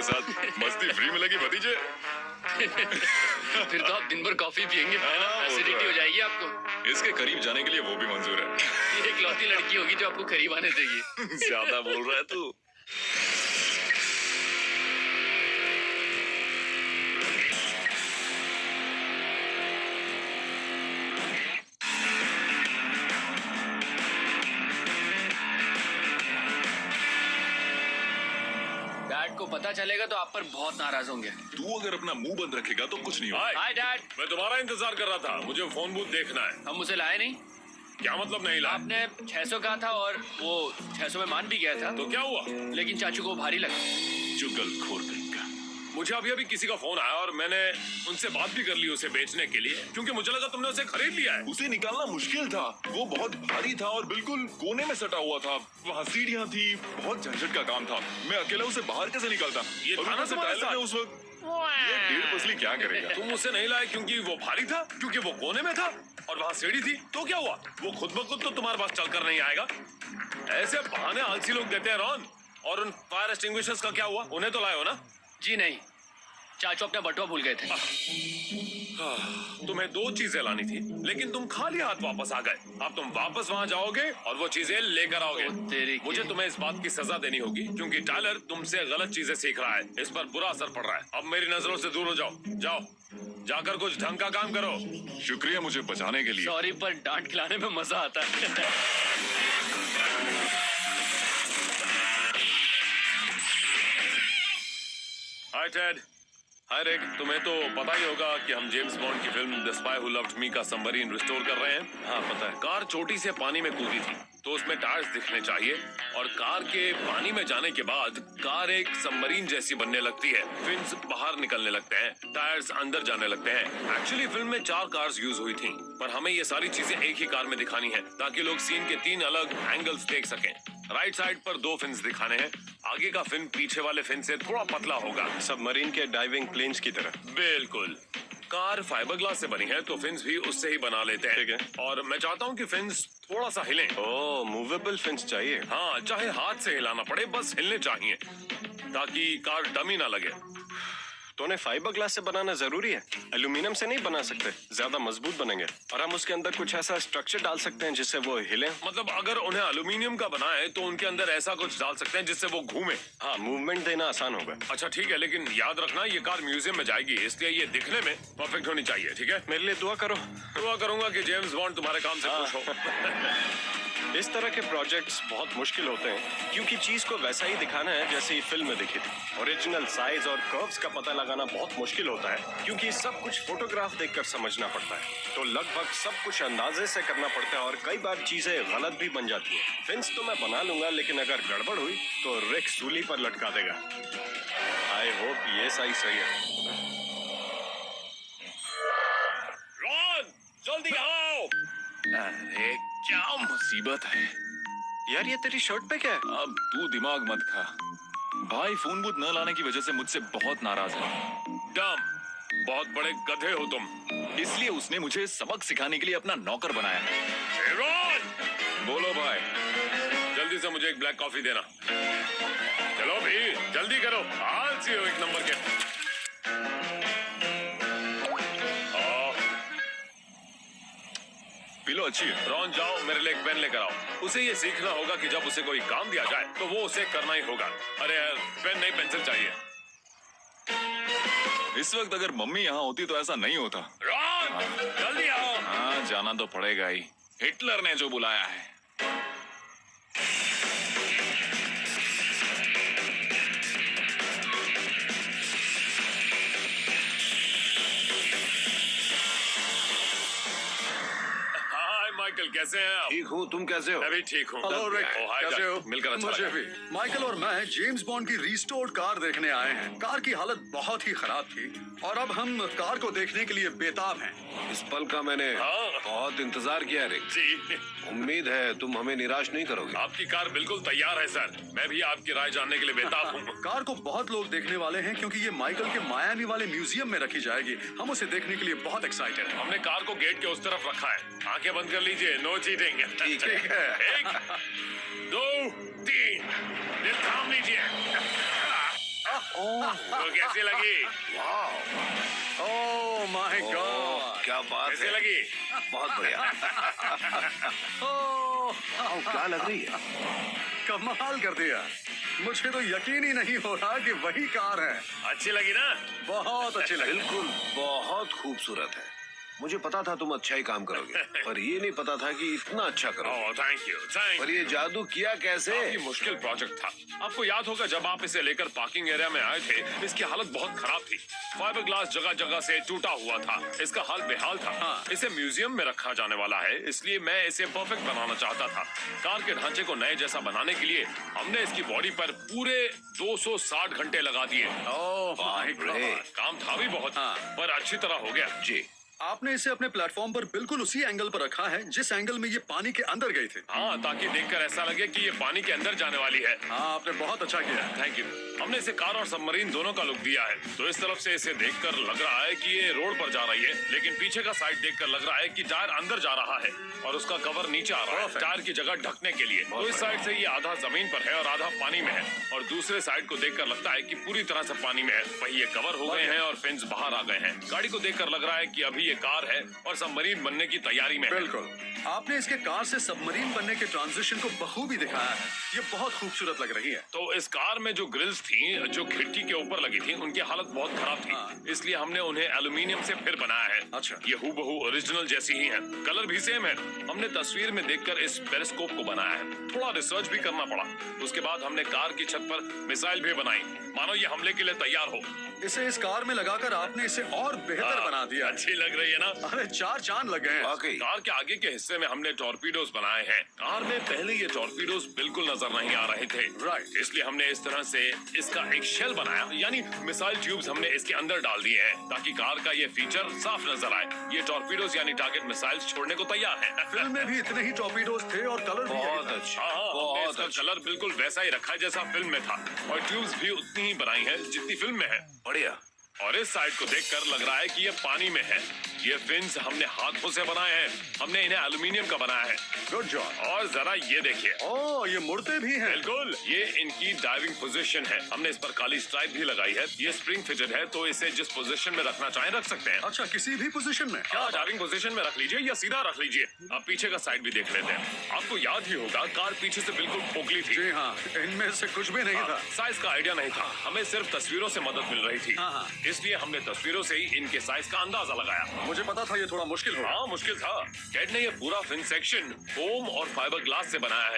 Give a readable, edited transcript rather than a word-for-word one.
साथ मस्ती फ्री मिलेगी भतीजे। फिर तो आप दिन भर कॉफी पियेंगे, एसिडिटी हो जाएगी आपको। इसके करीब जाने के लिए वो भी मंजूर है। ये इकलौती लड़की होगी जो आपको करीब आने देगी। ज्यादा बोल रहा है तू। डैड को पता चलेगा तो आप पर बहुत नाराज होंगे। तू अगर अपना मुंह बंद रखेगा तो कुछ नहीं होगा। Hi dad. मैं तुम्हारा इंतजार कर रहा था, मुझे फोन बूथ देखना है। हम उसे लाए नहीं। क्या मतलब नहीं लाया? आपने 600 कहा था और वो 600 में मान भी गया था। तो क्या हुआ? लेकिन चाचू को भारी लगा। चुगलखोर कहीं का। मुझे अभी किसी का फोन आया और मैंने उनसे बात भी कर ली उसे बेचने के लिए, क्योंकि मुझे लगा तुमने उसे खरीद लिया है। उसे निकालना मुश्किल था, वो बहुत भारी था और बिल्कुल कोने में सटा हुआ था। वहाँ सीढ़ियाँ थी, बहुत झंझट का काम था। मैं अकेला उसे बाहर कैसे निकालता? ये और था ना ऊपर से तुम्हारे टाइलर साथ? ने उस वक्त ये 1.5 पसली क्या करेगा? तुम उसे नहीं लाए क्योंकि वो भारी था, क्योंकि वो कोने में था और वहाँ सीढ़ी थी। तो क्या हुआ? वो खुद ब खुद तो तुम्हारे पास चलकर नहीं आएगा। ऐसे बहाने आलसी लोग देते हैं रॉन। और उन फायर एक्सटिंग्विशर्स का क्या हुआ? उन्हें तो लाए हो ना? जी नहीं, चाचू अपना बटुआ भूल गए थे। तुम्हें 2 चीजें लानी थी, लेकिन तुम खाली हाथ वापस आ गए। अब तुम वापस वहाँ जाओगे और वो चीजें लेकर आओगे। मुझे तुम्हें इस बात की सजा देनी होगी, क्योंकि टायलर तुमसे गलत चीजें सीख रहा है। इस पर बुरा असर पड़ रहा है। अब मेरी नजरों से दूर हो जाओ। जाओ, जाकर कुछ ढंग का काम करो। शुक्रिया मुझे बचाने के लिए। सॉरी, पर डांट खिलाने में मजा आता है। हाय टेड। हाय रिक। तुम्हें तो पता ही होगा कि हम जेम्स बॉन्ड की film the spy who loved me का सबमरीन रिस्टोर कर रहे हैं। हाँ पता है। कार चोटी से पानी में कूदी थी, तो उसमें टायर्स दिखने चाहिए, और कार के पानी में जाने के बाद कार एक सबमरीन जैसी बनने लगती है। फिन्स बाहर निकलने लगते हैं, टायर्स अंदर जाने लगते हैं। एक्चुअली फिल्म में 4 कार्स यूज हुई थी, पर हमें ये सारी चीजें एक ही कार में दिखानी है, ताकि लोग सीन के 3 अलग एंगल्स देख सकें। राइट साइड पर 2 फिन्स दिखाने हैं। आगे का फिन पीछे वाले फिन से थोड़ा पतला होगा, सबमरीन के डाइविंग प्लेन्स की तरह। बिल्कुल। कार फाइबर ग्लास से बनी है, तो फिन्स भी उससे ही बना लेते हैं। ठीक है। और मैं चाहता हूँ कि फिन्स थोड़ा सा हिले। ओह, मूवेबल फिन्स चाहिए। हाँ, चाहे हाथ से हिलाना पड़े, बस हिलने चाहिए, ताकि कार डमी ना लगे। तो उन्हें फाइबर ग्लास से बनाना जरूरी है? एल्यूमिनियम से नहीं बना सकते? ज्यादा मजबूत बनेंगे और हम उसके अंदर कुछ ऐसा स्ट्रक्चर डाल सकते हैं जिससे वो हिले। मतलब अगर उन्हें एल्यूमिनियम का बनाए तो उनके अंदर ऐसा कुछ डाल सकते हैं जिससे वो घूमे। हाँ, मूवमेंट देना आसान होगा। अच्छा ठीक है, लेकिन याद रखना ये कार म्यूजियम में जाएगी, इसलिए ये दिखने में परफेक्ट होनी चाहिए। ठीक है? मेरे लिए दुआ करो। दुआ करूंगा कि जेम्स बॉन्ड तुम्हारे काम से खुश हो। इस तरह के प्रोजेक्ट्स बहुत मुश्किल होते हैं, क्योंकि चीज को वैसा ही दिखाना है जैसे ही फिल्म में दिखी थी। ओरिजिनल साइज और कर्व्स का पता लगाना बहुत मुश्किल होता है, क्योंकि सब कुछ फोटोग्राफ देखकर समझना पड़ता है। तो लगभग सब कुछ अंदाजे से करना पड़ता है और कई बार चीजें गलत भी बन जाती हैं। फिन्स तो मैं बना लूंगा, लेकिन अगर गड़बड़ हुई तो रिक सूली पर लटका देगा। आई होप ये सही है। रॉन, जल्दी आओ। अरे क्या मुसीबत है यार, ये तेरी शर्ट पे क्या है? अब तू दिमाग मत खा। भाई फोन बूथ न लाने की वजह से मुझसे बहुत नाराज है। डम, बहुत बड़े गधे हो तुम। इसलिए उसने मुझे सबक सिखाने के लिए अपना नौकर बनाया है। रॉन, बोलो भाई। जल्दी से मुझे एक ब्लैक कॉफी देना। चलो भी जल्दी करो, आलसी हो एक नंबर के। पी लो, अच्छी है। रॉन, जाओ मेरे लिए एक पेन लेकर आओ। उसे ये सीखना होगा कि जब उसे कोई काम दिया जाए तो वो उसे करना ही होगा। अरे यार, पेन नहीं पेंसिल चाहिए। इस वक्त अगर मम्मी यहाँ होती तो ऐसा नहीं होता। रॉन, जल्दी आओ। हाँ, जाना तो पड़ेगा ही। हिटलर ने जो बुलाया है। माइकल, कैसे हैं आप? ठीक हूँ, तुम कैसे हो? मैं भी ठीक हूँ। हेलो रिक, हाय कैसे जैक, हो? मिलकर अच्छा मुझे लगा। भी। माइकल और मैं जेम्स बॉन्ड की रिस्टोर्ड कार देखने आए हैं। कार की हालत बहुत ही खराब थी और अब हम कार को देखने के लिए बेताब हैं। इस पल का मैंने हाँ। बहुत इंतजार किया रिक। जी, उम्मीद है तुम हमें निराश नहीं करोगे। आपकी कार बिल्कुल तैयार है सर। मैं भी आपकी राय जानने के लिए बेताब हूँ। कार को बहुत लोग देखने वाले हैं क्योंकि ये माइकल के मायामी वाले म्यूजियम में रखी जाएगी। हम उसे देखने के लिए बहुत एक्साइटेड हैं। हमने कार को गेट के उस तरफ रखा है। आंखें बंद कर लीजिए, नो चीटिंग। ठीक है। 1, 2, 3, दिल थाम लीजिए। तो कैसी लगी? ओह माय गॉड, क्या बात कैसी है, लगी? बहुत बढ़िया। ओह क्या लग रही है? कमाल कर दिया। मुझे तो यकीन ही नहीं हो रहा कि वही कार है। अच्छी लगी ना? बहुत अच्छी लगी। बिल्कुल, बहुत खूबसूरत है। मुझे पता था तुम अच्छा ही काम करोगे, पर ये नहीं पता था कि इतना अच्छा करोगे। ओह थैंक यू, थैंक पर यू। ये जादू किया कैसे? काफी मुश्किल प्रोजेक्ट था। आपको याद होगा जब आप इसे लेकर पार्किंग एरिया में आए थे, इसकी हालत बहुत खराब थी। फाइबर ग्लास जगह जगह से टूटा हुआ था, इसका हाल बेहाल था। हाँ। इसे म्यूजियम में रखा जाने वाला है, इसलिए मैं इसे परफेक्ट बनाना चाहता था। कार के ढांचे को नए जैसा बनाने के लिए हमने इसकी बॉडी पर पूरे 260 घंटे लगा दिए। ओह माय बाप रे। गॉड। काम था भी बहुत, हाँ। पर अच्छी तरह हो गया। जी, आपने इसे अपने प्लेटफॉर्म पर बिल्कुल उसी एंगल पर रखा है जिस एंगल में ये पानी के अंदर गई थी। हाँ, ताकि देखकर ऐसा लगे कि ये पानी के अंदर जाने वाली है। हाँ, आपने बहुत अच्छा किया। Thank you. हमने इसे कार और सबमरीन दोनों का लुक दिया है। तो इस तरफ से इसे देखकर लग रहा है कि ये रोड पर जा रही है, लेकिन पीछे का साइड देखकर लग रहा है कि टायर अंदर जा रहा है और उसका कवर नीचे आ रहा है Perfect. टायर की जगह ढकने के लिए। तो इस साइड से ये आधा जमीन पर है और आधा पानी में है, और दूसरे साइड को देखकर लगता है कि पूरी तरह से पानी में है। पहिए कवर हो गए हैं और फिन्स बाहर आ गए हैं। गाड़ी को देखकर लग रहा है कि अभी ये कार है और सबमरीन बनने की तैयारी में है। बिल्कुल, आपने इसके कार से सबमरीन बनने के ट्रांजिशन को बखूबी दिखाया है। ये बहुत खूबसूरत लग रही है। तो इस कार में जो ग्रिल्स थी, जो खिड़की के ऊपर लगी थी, उनकी हालत बहुत खराब थी। हाँ। इसलिए हमने उन्हें एल्यूमिनियम से फिर बनाया है। अच्छा। ये हूबहू ओरिजिनल जैसी ही है, कलर भी सेम है। हमने तस्वीर में देखकर इस पेरिस्कोप को बनाया है। थोड़ा रिसर्च भी करना पड़ा। उसके बाद हमने कार की छत पर मिसाइल भी बनाई, मानो ये हमले के लिए तैयार हो। इसे इस कार में लगाकर आपने इसे और बेहतर बना दिया है। अच्छी लग रही है ना? अरे चार चांद लग गए हैं। वाकई। कार के आगे के हिस्से में हमने टॉर्पीडोज बनाए हैं। कार में पहले ये टॉर्पीडोज बिल्कुल नजर नहीं आ रहे थे। राइट। इसलिए हमने इस तरह से इसका एक शेल बनाया, यानी मिसाइल ट्यूब्स हमने इसके अंदर डाल दिए हैं ताकि कार का ये फीचर साफ नजर आए। ये टॉर्पीडोज यानी टारगेट मिसाइल्स छोड़ने को तैयार है। फिल्म में भी इतने ही टॉर्पीडोज थे और कलर भी यही बहुत था। अच्छा, हाँ, हमने बहुत इसका अच्छा, कलर बिल्कुल वैसा ही रखा है जैसा फिल्म में था, और ट्यूब्स भी उतनी ही बनाई है जितनी फिल्म में है। बढ़िया। और इस साइड को देखकर लग रहा है कि ये पानी में है। ये फिन्स हमने हाथों से बनाए हैं, हमने इन्हें एल्यूमिनियम का बनाया है। Good job. और जरा ये देखिए, ओह, ये मुड़ते भी हैं। बिल्कुल, ये इनकी डाइविंग पोजीशन है। हमने इस पर काली स्ट्राइप भी लगाई है। ये स्प्रिंग फिटेड है, तो इसे जिस पोजीशन में रखना चाहें रख सकते हैं। अच्छा, किसी भी पोजीशन में? क्या डाइविंग पोजीशन में रख लीजिए या सीधा रख लीजिए। अब पीछे का साइड भी देख लेते हैं। आपको याद ही होगा, कार पीछे से बिल्कुल खोखली थी। जी हाँ, इनमें से कुछ भी नहीं था। साइज का आइडिया नहीं था, हमें सिर्फ तस्वीरों से मदद मिल रही थी। हाँ, हाँ। इसलिए हमने तस्वीरों से ही इनके साइज का अंदाजा लगाया। मुझे पता था ये थोड़ा मुश्किल होगा। हाँ, मुश्किल था। कैट ने ये पूरा फिन सेक्शन फोम और फाइबर ग्लास से बनाया है।